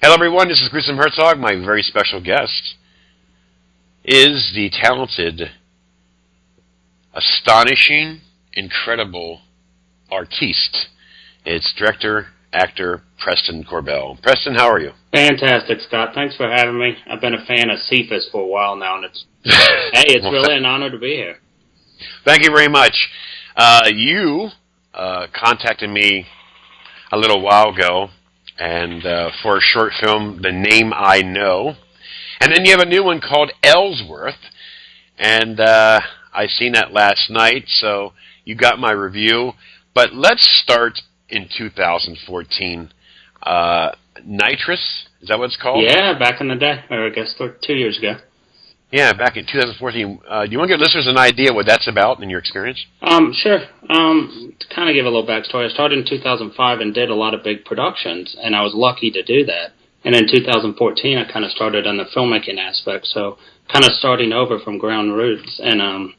Hello, everyone. This is Grissom Herzog. My very special guest is the talented, astonishing, incredible artiste. It's director, actor Preston Corbell. Preston, how are you? Fantastic, Scott. Thanks for having me. I've been a fan of Cephas for a while now, and it's really an honor to be here. Thank you very much. You contacted me a little while ago, and for a short film, The Name I Know. And then you have a new one called Ellsworth, and I seen that last night, so you got my review. But let's start in 2014. Nitrous, is that what it's called? Yeah, back in the day, or I guess 2 years ago. Yeah, back in 2014. Do you want to give listeners an idea what that's about in your experience? Sure. To kind of give a little backstory, I started in 2005 and did a lot of big productions, and I was lucky to do that. And in 2014, I kind of started on the filmmaking aspect, so kind of starting over from ground roots. And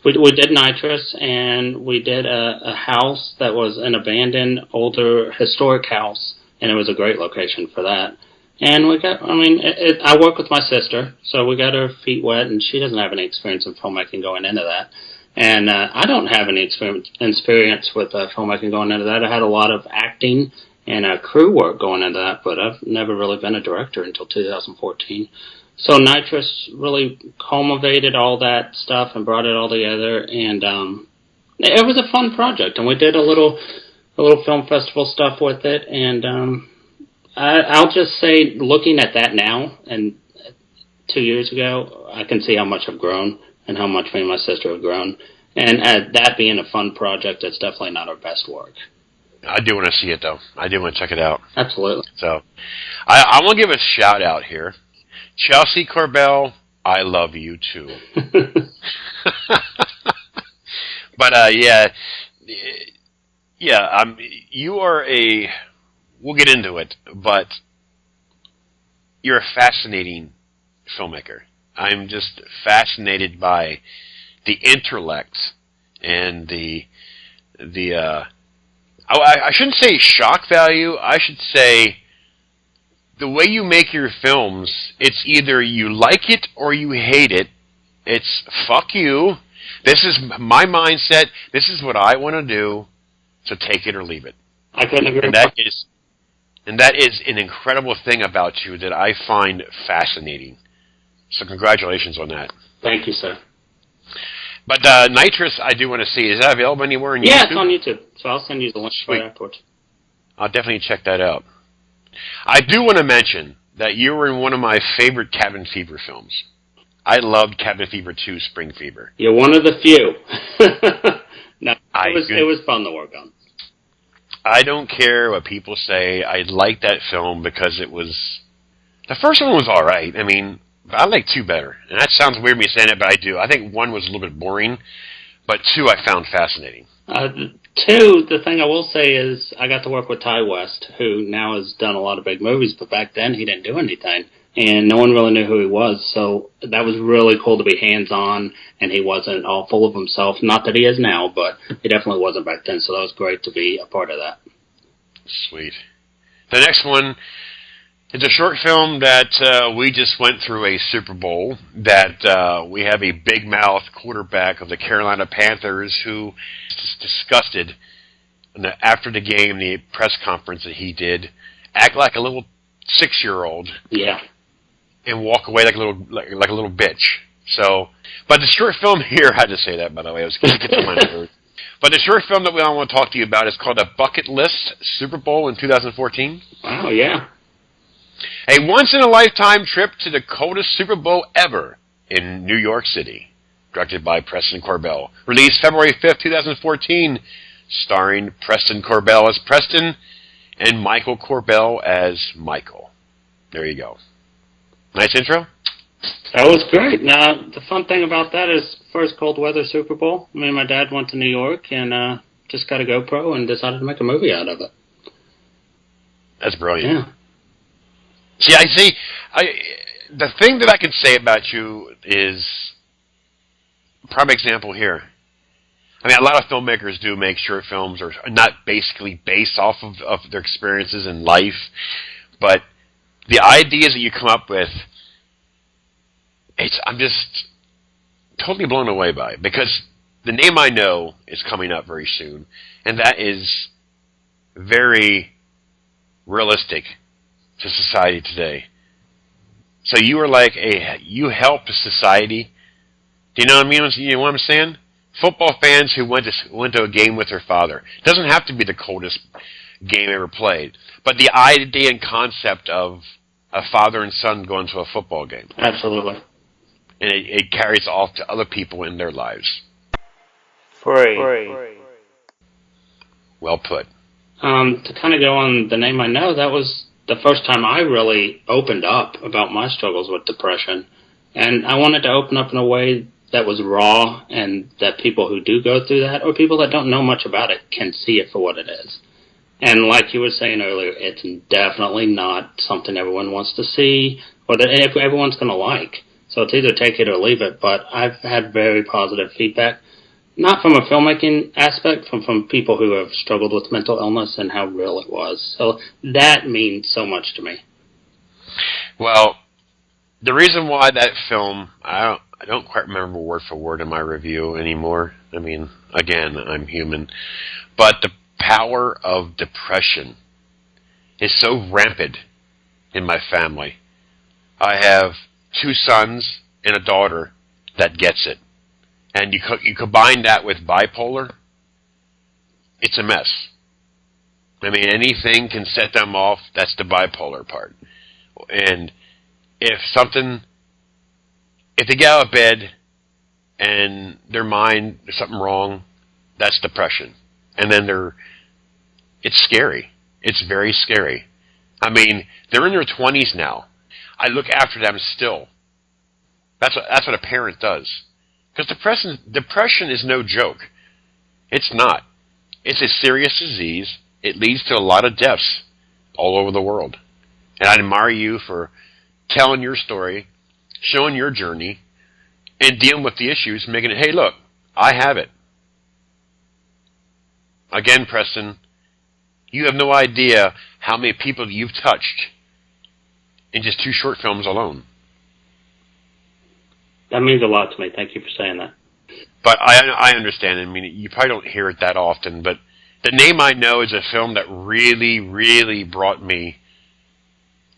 we did Nitrous, and we did a house that was an abandoned, older, historic house, and it was a great location for that. And I work with my sister, so we got her feet wet, and she doesn't have any experience in filmmaking going into that. And I don't have any experience with filmmaking going into that. I had a lot of acting and crew work going into that, but I've never really been a director until 2014. So Nitrous really culminated all that stuff and brought it all together, and it was a fun project. And we did a little film festival stuff with it, and I'll just say, looking at that now, and 2 years ago, I can see how much I've grown and how much me and my sister have grown. And that being a fun project, it's definitely not our best work. I do want to see it, though. I do want to check it out. Absolutely. So, I want to give a shout-out here. Chelsea Corbell, I love you, too. But, you are we'll get into it, but you're a fascinating filmmaker. I'm just fascinated by the intellect and I shouldn't say shock value. I should say the way you make your films, it's either you like it or you hate it. It's fuck you. This is my mindset. This is what I want to do. So take it or leave it. I couldn't agree. And that is an incredible thing about you that I find fascinating. So congratulations on that. Thank you, sir. But Nitrous, I do want to see. Is that available anywhere on YouTube? Yeah, it's on YouTube. So I'll send you the link right afterwards. I'll definitely check that out. I do want to mention that you were in one of my favorite Cabin Fever films. I loved Cabin Fever 2, Spring Fever. You're one of the few. No, it was fun to work on. I don't care what people say. I like that film because it was... The first one was all right. I mean, I like 2 better. And that sounds weird me saying it, but I do. I think 1 was a little bit boring, but 2 I found fascinating. 2, the thing I will say is I got to work with Ty West, who now has done a lot of big movies, but back then he didn't do anything. And no one really knew who he was, so that was really cool to be hands-on, and he wasn't all full of himself. Not that he is now, but he definitely wasn't back then, so that was great to be a part of that. Sweet. The next one is a short film that we just went through a Super Bowl, that we have a big-mouth quarterback of the Carolina Panthers who is disgusted after the game, the press conference that he did, act like a little 6-year-old. Yeah. And walk away like a little bitch. So, but the short film here, I had to say that, by the way. I was going to get to my word. But the short film that I want to talk to you about is called A Bucket List Super Bowl in 2014. Wow, yeah. A once-in-a-lifetime trip to the coldest Super Bowl ever in New York City, directed by Preston Corbell. Released February 5th, 2014, starring Preston Corbell as Preston and Michael Corbell as Michael. There you go. Nice intro? That was great. Now, the fun thing about that is first cold weather Super Bowl. Me and my dad went to New York and just got a GoPro and decided to make a movie out of it. That's brilliant. Yeah. See, the thing that I can say about you is, prime example here. I mean, a lot of filmmakers do make short films or not basically based off of their experiences in life, but the ideas that you come up with, I'm just totally blown away by it, because The Name I Know is coming up very soon, and that is very realistic to society today. So you are like you help society. Do you know what I mean? You know what I'm saying? Football fans who went to a game with their father. It doesn't have to be the coldest game ever played, but the idea and concept of a father and son going to a football game. Absolutely. And it carries off to other people in their lives. Free. Well put. To kind of go on The Name I Know, that was the first time I really opened up about my struggles with depression. And I wanted to open up in a way that was raw, and that people who do go through that, or people that don't know much about it, can see it for what it is. And like you were saying earlier, it's definitely not something everyone wants to see, or that everyone's going to like. So it's either take it or leave it. But I've had very positive feedback, not from a filmmaking aspect, from people who have struggled with mental illness and how real it was. So that means so much to me. Well, the reason why that film, I don't quite remember word for word in my review anymore. I mean, again, I'm human. But the power of depression is so rampant in my family. I have 2 sons and a daughter that gets it. And you combine that with bipolar, it's a mess. I mean, anything can set them off. That's the bipolar part. And if they get out of bed and their mind, there's something wrong, that's depression. And then it's scary. It's very scary. I mean, they're in their 20s now. I look after them still. That's what a parent does. Because depression is no joke. It's not. It's a serious disease. It leads to a lot of deaths all over the world. And I admire you for telling your story, showing your journey, and dealing with the issues, making it, hey, look, I have it. Again, Preston, you have no idea how many people you've touched in just 2 short films alone. That means a lot to me. Thank you for saying that. But I understand. I mean, you probably don't hear it that often, but The Name I Know is a film that really, really brought me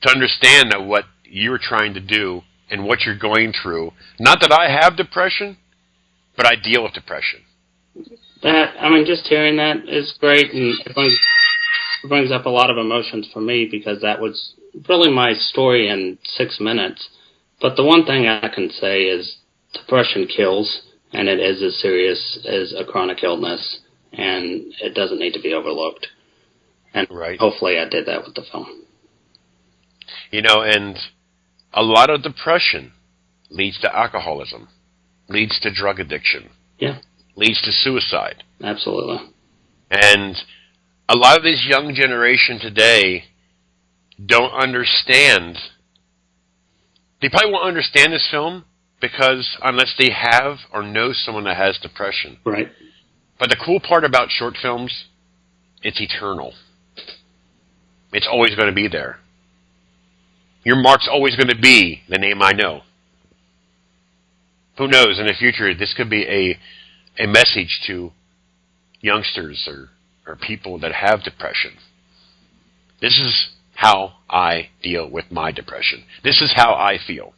to understand that what you're trying to do and what you're going through. Not that I have depression, but I deal with depression. Just hearing that is great, and it brings up a lot of emotions for me, because that was really my story in 6 minutes. But the one thing I can say is depression kills, and it is as serious as a chronic illness, and it doesn't need to be overlooked. And right. Hopefully I did that with the film. And a lot of depression leads to alcoholism, leads to drug addiction, leads to suicide. Absolutely. And a lot of this young generation today don't understand. They probably won't understand this film because unless they have or know someone that has depression. Right. But the cool part about short films, it's eternal. It's always going to be there. Your mark's always going to be The Name I Know. Who knows, in the future, this could be a message to youngsters or people that have depression. This is how I deal with my depression. This is how I feel.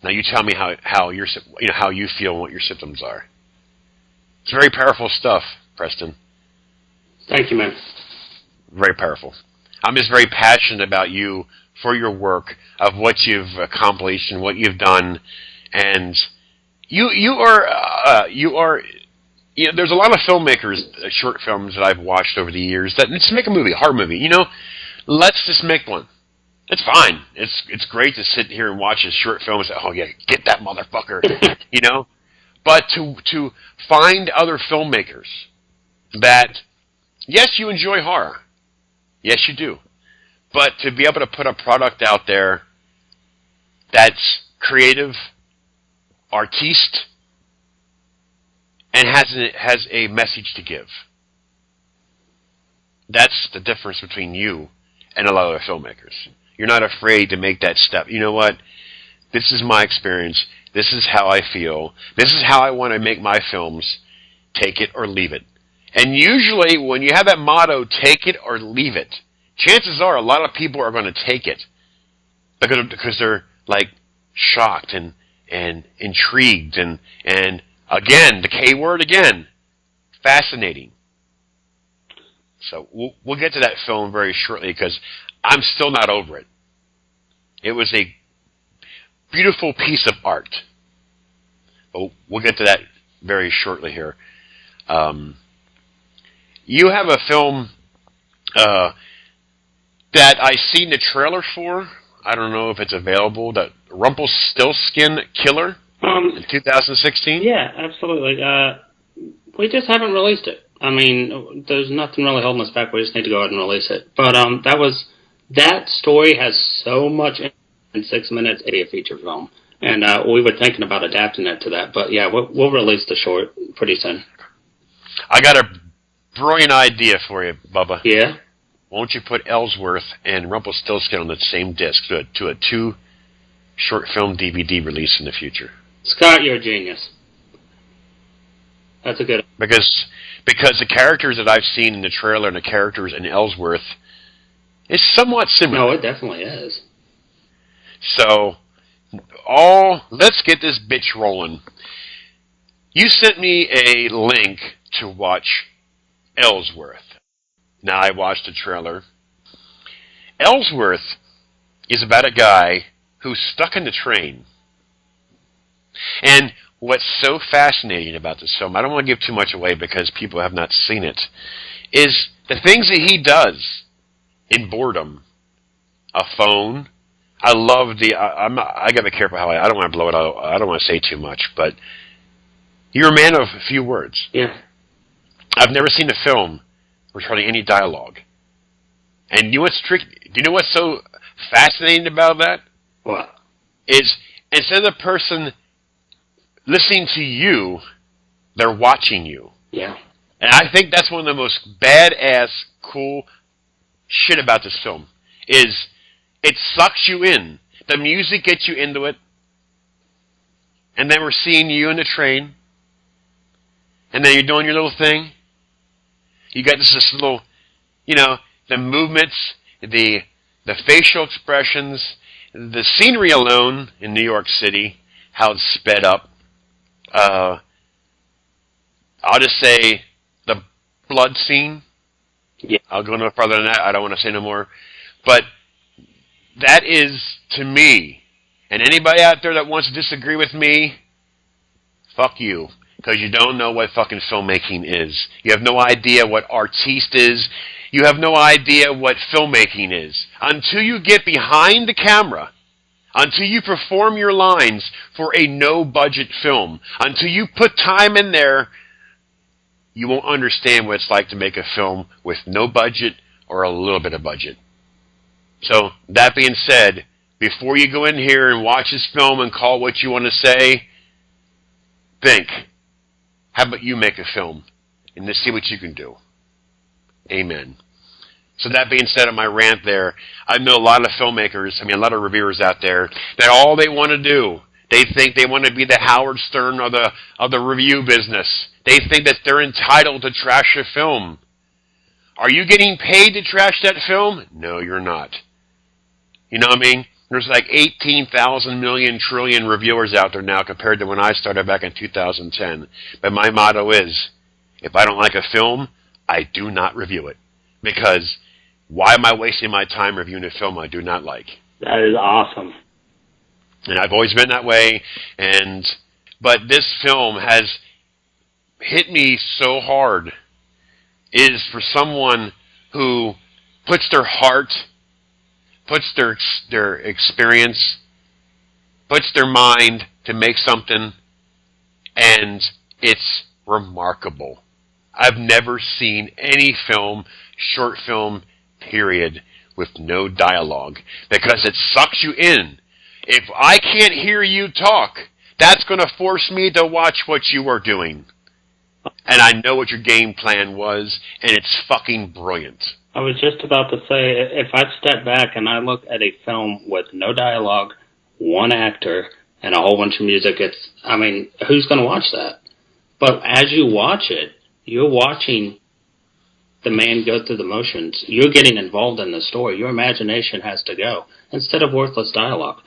Now you tell me how you feel and what your symptoms are. It's very powerful stuff, Preston. Thank you, man. Very powerful. I'm just very passionate about you for your work, of what you've accomplished and what you've done, and you are. There's a lot of filmmakers, short films that I've watched over the years that let's make a movie, a horror movie. Let's just make one. It's fine. It's great to sit here and watch a short film and say, oh yeah, get that motherfucker, But to find other filmmakers that, yes, you enjoy horror. Yes, you do. But to be able to put a product out there that's creative, artiste, and has a message to give. That's the difference between you and a lot of other filmmakers. you're not afraid to make that step. You know what? This is my experience. This is how I feel. This is how I want to make my films. Take it or leave it. And usually when you have that motto, take it or leave it, chances are a lot of people are going to take it because they're like shocked and intrigued and again, the K word again, fascinating. So we'll get to that film very shortly because I'm still not over it. It was a beautiful piece of art. But we'll get to that very shortly here. You have a film that I seen the trailer for. I don't know if it's available. The Rumpelstiltskin Killer in 2016. Yeah, absolutely. We just haven't released it. I mean, there's nothing really holding us back. We just need to go ahead and release it. But that story has so much in 6 minutes. Idiot feature film, and we were thinking about adapting it to that. But yeah, we'll release the short pretty soon. I got a brilliant idea for you, Bubba. Yeah? Won't you put Ellsworth and Rumpelstiltskin on the same disc to a 2 short film DVD release in the future? Scott, you're a genius. That's a good... Because the characters that I've seen in the trailer and the characters in Ellsworth is somewhat similar. No, it definitely is. So, let's get this bitch rolling. You sent me a link to watch Ellsworth. Now, I watched the trailer. Ellsworth is about a guy who's stuck in the train. And what's so fascinating about this film, I don't want to give too much away because people have not seen it, is the things that he does in boredom. A phone. I love I got to be careful how I don't want to blow it out. I don't want to say too much, but you're a man of a few words. Yeah. I've never seen a film with hardly any dialogue. And do you know what's so fascinating about that? What? Is instead of the person listening to you, they're watching you. Yeah. And I think that's one of the most badass, cool shit about this film, is it sucks you in. The music gets you into it. And then we're seeing you in the train. And then you're doing your little thing. You got this little, the movements, the facial expressions, the scenery alone in New York City, how it's sped up. I'll just say the blood scene. Yeah. I'll go no further than that. I don't want to say no more. But that is, to me, and anybody out there that wants to disagree with me, fuck you. Because you don't know what fucking filmmaking is. You have no idea what artiste is. You have no idea what filmmaking is. Until you get behind the camera, until you perform your lines for a no-budget film, until you put time in there, you won't understand what it's like to make a film with no budget or a little bit of budget. So, that being said, before you go in here and watch this film and call what you want to say, think. How about you make a film and let's see what you can do? Amen. So that being said, on my rant there, I know a lot of filmmakers, a lot of reviewers out there, that all they want to do, they think they want to be the Howard Stern of the review business. They think that they're entitled to trash a film. Are you getting paid to trash that film? No, you're not. You know what I mean? There's like 18,000 million trillion reviewers out there now compared to when I started back in 2010. But my motto is, if I don't like a film, I do not review it. Because why am I wasting my time reviewing a film I do not like? That is awesome. And I've always been that way. But this film has hit me so hard. It is for someone who puts their heart, puts their experience, puts their mind to make something, and it's remarkable. I've never seen any film, short film, period, with no dialogue, because it sucks you in. If I can't hear you talk, that's going to force me to watch what you are doing. And I know what your game plan was, and it's fucking brilliant. I was just about to say, if I step back and I look at a film with no dialogue, one actor, and a whole bunch of music, who's going to watch that? But as you watch it, you're watching the man go through the motions. You're getting involved in the story. Your imagination has to go, instead of worthless dialogue.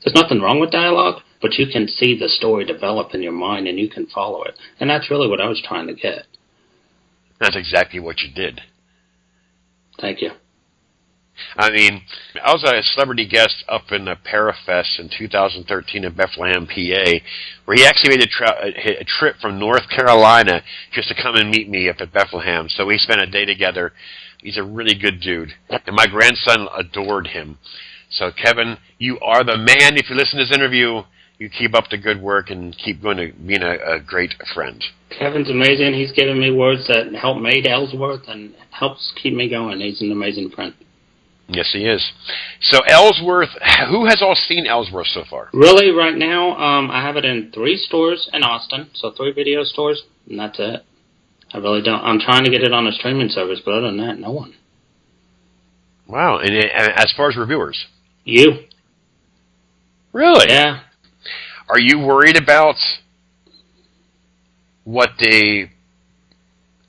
There's nothing wrong with dialogue, but you can see the story develop in your mind and you can follow it. And that's really what I was trying to get. That's exactly what you did. Thank you. I mean, I was a celebrity guest up in the Parafest in 2013 in Bethlehem, PA, where he actually made a trip from North Carolina just to come and meet me up at Bethlehem. So we spent a day together. He's a really good dude. And my grandson adored him. So, Kevin, you are the man. If you listen to this interview, you keep up the good work and keep going to being a great friend. Kevin's amazing. He's given me words that help made Ellsworth and helps keep me going. He's an amazing friend. Yes, he is. So, Ellsworth, who has all seen Ellsworth so far? Really, right now, I have it in 3 stores in Austin, so 3 video stores, and that's it. I really don't. I'm trying to get it on a streaming service, but other than that, no one. Wow. And as far as reviewers? You. Really? Yeah. Are you worried about what they...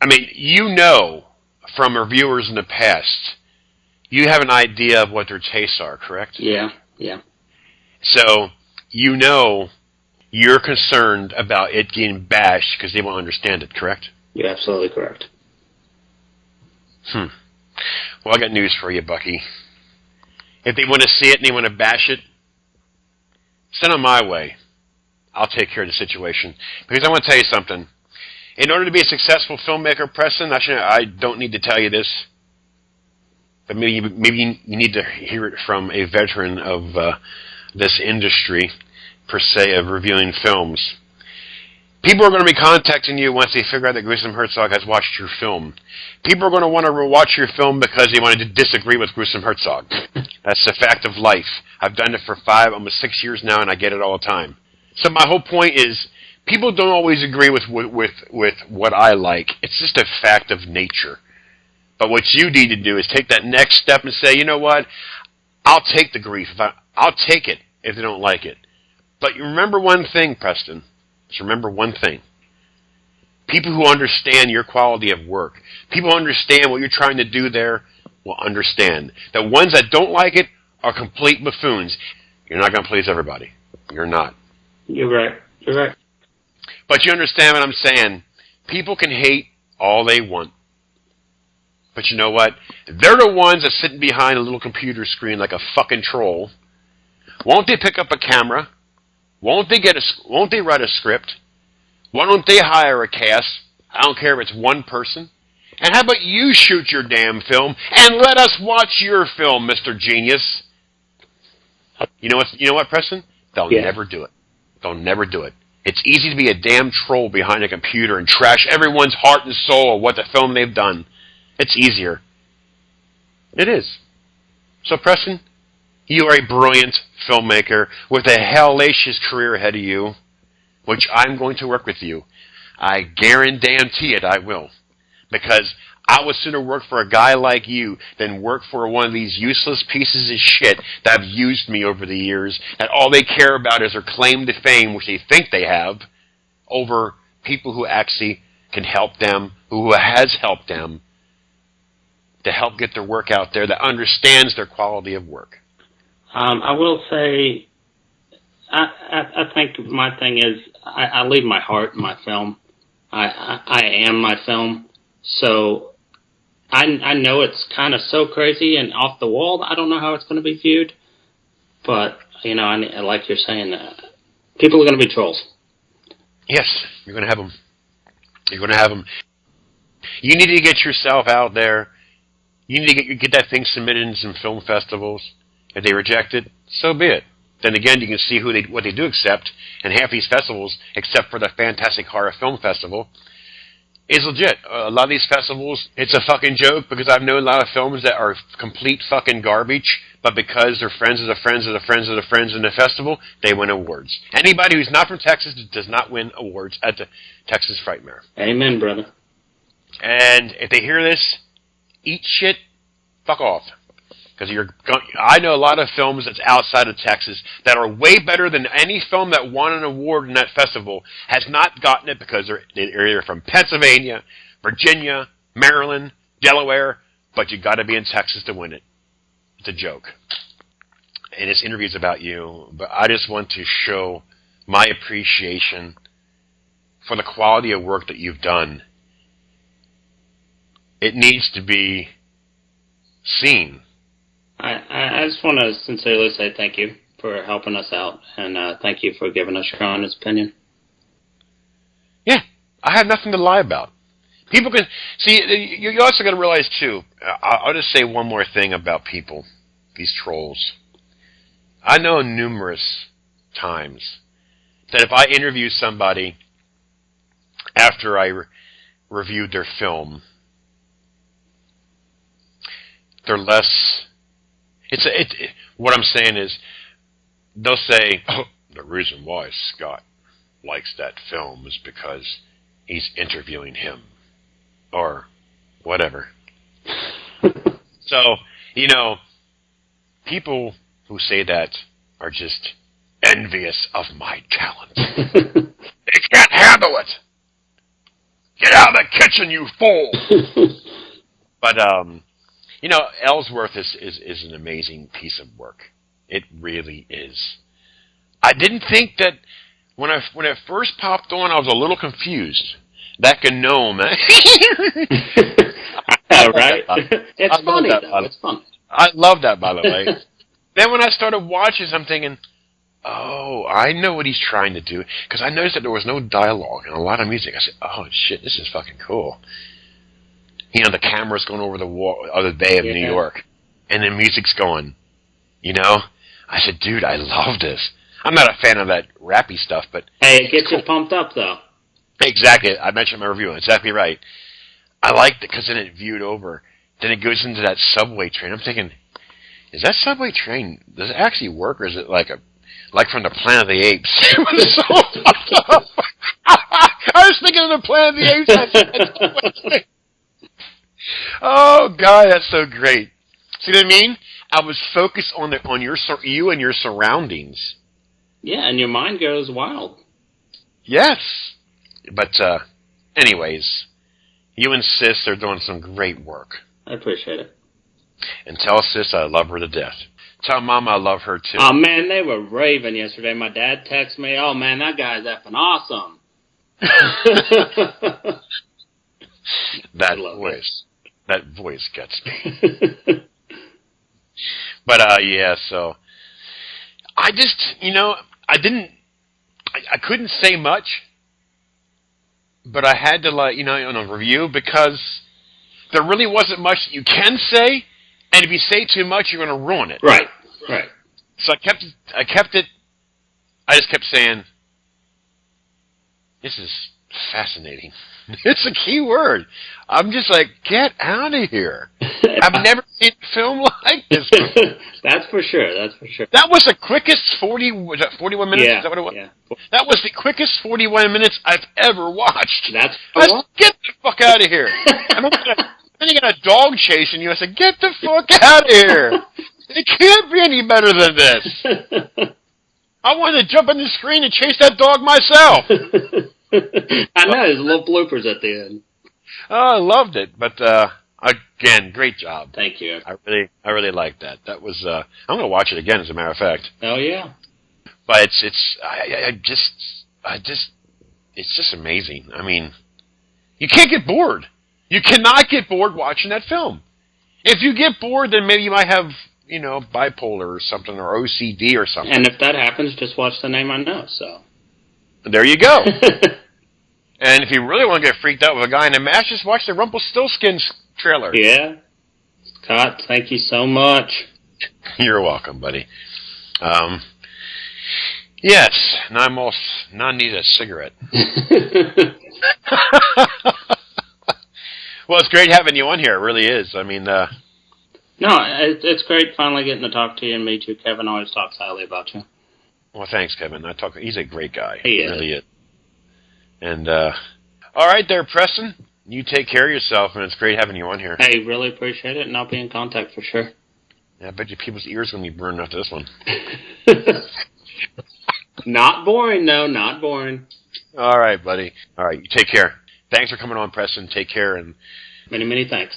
I mean, you know from reviewers in the past, you have an idea of what their tastes are, correct? Yeah. So, you know you're concerned about it getting bashed because they won't understand it, correct? You're absolutely correct. Well, I got news for you, Bucky. If they want to see it and they want to bash it, send them my way. I'll take care of the situation. Because I want to tell you something. In order to be a successful filmmaker, Preston, I don't need to tell you this, but maybe you need to hear it from a veteran of this industry, per se, of reviewing films. People are going to be contacting you once they figure out that Gruesome Herzog has watched your film. People are going to want to watch your film because they want to disagree with Gruesome Herzog. That's the fact of life. I've done it for 5, almost 6 years now, and I get it all the time. So my whole point is, people don't always agree with what I like. It's just a fact of nature. But what you need to do is take that next step and say, you know what? I'll take the grief. I'll take it if they don't like it. But you remember one thing, Preston. Just remember one thing. People who understand your quality of work, people who understand what you're trying to do there, will understand. The ones that don't like it are complete buffoons. You're not going to please everybody. You're not. You're right. But you understand what I'm saying. People can hate all they want. But you know what? They're the ones that sit behind a little computer screen like a fucking troll. Won't they pick up a camera? Won't they write a script? Why don't they hire a cast? I don't care if it's one person. And how about you shoot your damn film and let us watch your film, Mr. Genius? You know what, Preston? They'll never do it. They'll never do it. It's easy to be a damn troll behind a computer and trash everyone's heart and soul of what the film they've done. It's easier. It is. So, Preston, you are a brilliant filmmaker with a hellacious career ahead of you, which I'm going to work with you. I guarantee it, I will. Because I would sooner work for a guy like you than work for one of these useless pieces of shit that have used me over the years, that all they care about is their claim to fame, which they think they have, over people who actually can help them, who has helped them, to help get their work out there, that understands their quality of work. I will say, I think my thing is, I leave my heart in my film. I am my film. So I know it's kind of so crazy and off the wall. I don't know how it's going to be viewed. But, like you're saying, people are going to be trolls. Yes, you're going to have them. You're going to have them. You need to get yourself out there. You need to get that thing submitted in some film festivals. If they reject it, so be it. Then again, you can see what they do accept, and half these festivals, except for the Fantastic Horror Film Festival, is legit. A lot of these festivals, it's a fucking joke, because I've known a lot of films that are complete fucking garbage, but because they're friends of the friends of the friends of the friends in the festival, they win awards. Anybody who's not from Texas does not win awards at the Texas Frightmare. Amen, brother. And if they hear this, eat shit, fuck off. Because I know a lot of films that's outside of Texas that are way better than any film that won an award in that festival has not gotten it because they're either from Pennsylvania, Virginia, Maryland, Delaware, but you got to be in Texas to win it. It's a joke. And this interview's about you, but I just want to show my appreciation for the quality of work that you've done. It needs to be seen. I just want to sincerely say thank you for helping us out, and thank you for giving us your honest opinion. Yeah, I have nothing to lie about. People can see. You also got to realize too. I'll just say one more thing about people, these trolls. I know numerous times that if I interview somebody after I reviewed their film, they're less. What I'm saying is, they'll say, "Oh, the reason why Scott likes that film is because he's interviewing him," or whatever. So, people who say that are just envious of my talent. They can't handle it. Get out of the kitchen, you fool! But, Ellsworth is an amazing piece of work. It really is. I didn't think that when it first popped on, I was a little confused. That gnome. Right? It's funny, though. It's funny. I love that, by the way. Then when I started watching, I'm thinking, oh, I know what he's trying to do. Because I noticed that there was no dialogue and a lot of music. I said, oh, shit, this is fucking cool. The camera's going over the wall of the Bay of New York, and the music's going, I said, dude, I love this. I'm not a fan of that rappy stuff, but... Hey, it gets you pumped up, though. Exactly. I mentioned in my review. Exactly right. I liked it because then it viewed over. Then it goes into that subway train. I'm thinking, is that subway train, does it actually work, or is it like from the Planet of the Apes? It was so fucked up. I was thinking of the Planet of the Apes. Oh, God, that's so great. See what I mean? I was focused on you and your surroundings. Yeah, and your mind goes wild. Yes. But, anyways, you and Sis are doing some great work. I appreciate it. And tell Sis I love her to death. Tell Mama I love her, too. Oh, man, they were raving yesterday. My dad texted me, oh, man, that guy's effing awesome. That voice gets me. But, yeah, so... I just, I couldn't say much, but I had to, on a review, because there really wasn't much that you can say, and if you say too much, you're going to ruin it. Right. So I just kept saying, this is fascinating. It's a key word. I'm just like, get out of here. I've never seen a film like this. That's for sure. That was the quickest 41 minutes? Yeah. Is that what it was? Yeah. That was the quickest 41 minutes I've ever watched. Let's get the fuck out of here. Then you got a dog chasing you. I said, get the fuck out of here. It can't be any better than this. I wanted to jump on the screen and chase that dog myself. I know, there's little bloopers at the end. Oh, I loved it, but again, great job. Thank you. I really liked that. That was I'm going to watch it again, as a matter of fact. Oh yeah. But it's just amazing. I mean, you can't get bored. You cannot get bored watching that film. If you get bored, then maybe you might have bipolar or something, or OCD or something. And if that happens, just watch The Name I Know. So. There you go. And if you really want to get freaked out with a guy in a mask, just watch the Rumpelstiltskin trailer. Yeah. Scott, thank you so much. You're welcome, buddy. Yes, now I need a cigarette. Well, it's great having you on here. It really is. I mean, no, it's great finally getting to talk to you and meet you. Kevin always talks highly about you. Well, thanks, Kevin. He's a great guy. He really is. And, all right there, Preston. You take care of yourself, and it's great having you on here. Hey, really appreciate it, and I'll be in contact for sure. Yeah, I bet you people's ears are going to be burned after this one. Not boring, no, not boring. All right, buddy. All right, you take care. Thanks for coming on, Preston. Take care. And many, many thanks.